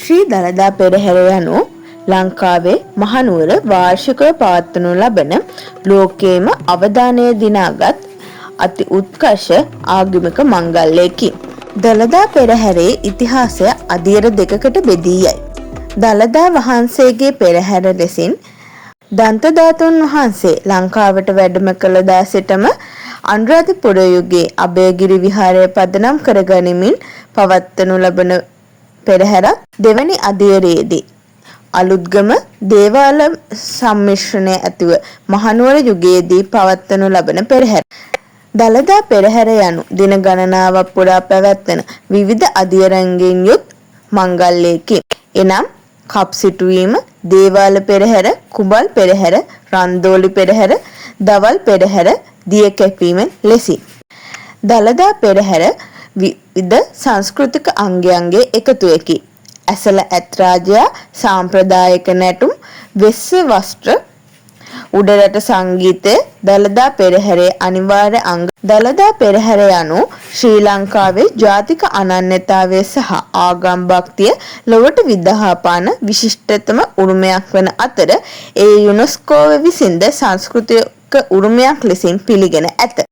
ශ්‍රී දළදා පෙරහැර යනු ලංකාවේ මහනුවර වාර්ෂිකව පවත්වනු ලබන ලෝකයේම අවධානය දිනාගත් අති උත්කර්ෂ ආගමික මංගල්‍යයකි. දළදා පෙරහැරේ ඉතිහාසය අදියර දෙකකට බෙදී යයි. දළදා වහන්සේගේ පෙරහැර ලෙසින් දන්තධාතුන් වහන්සේ ලංකාවට වැඩම කළ දා සිටම අනුරාධපුර යුගයේ අභයගිරි විහාරය පදනම් කරගනිමින් පවත්වනු ලබන පෙරහැරක් දෙවැනි අදියරේදී අලුත්ගම දේවාල සම්මිශ්‍රණය ඇතිව මහනුවර යුගයේදී පවත්වනු ලබන පෙරහැර. දළදා පෙරහැර යනු දින ගණනාවක් පුරා පැවැත්වෙන විවිධ අදියරන්ගෙන් යුත් මංගල්‍යයකි. එනම් කප් සිටුවීම, දේවාල පෙරහැර, කුඹල් පෙරහැර, රන්දෝලි පෙරහැර, දවල් පෙරහැර, දිය කැපීම ලෙසින්. දළදා පෙරහැර විවිධ සංස්කෘතික අංගයන්ගේ එකතුවකි. ඇසළ ඇත් රාජයා සාම්ප්‍රදායික නැටුම්, වෙස්ස වස්ත්‍ර, උඩරට සංගීතය දළදා පෙරහැරේ අනිවාර්ය අංග. දළදා පෙරහැර යනු ශ්‍රී ලංකාවේ ජාතික අනන්‍යතාවය සහ ආගම් භක්තිය ලොවට විදහා පාන විශිෂ්ටතම උරුමයක් වන අතර එය යුනෙස්කෝ විසින්ද සංස්කෘතික උරුමයක් ලෙසින් පිළිගෙන ඇත.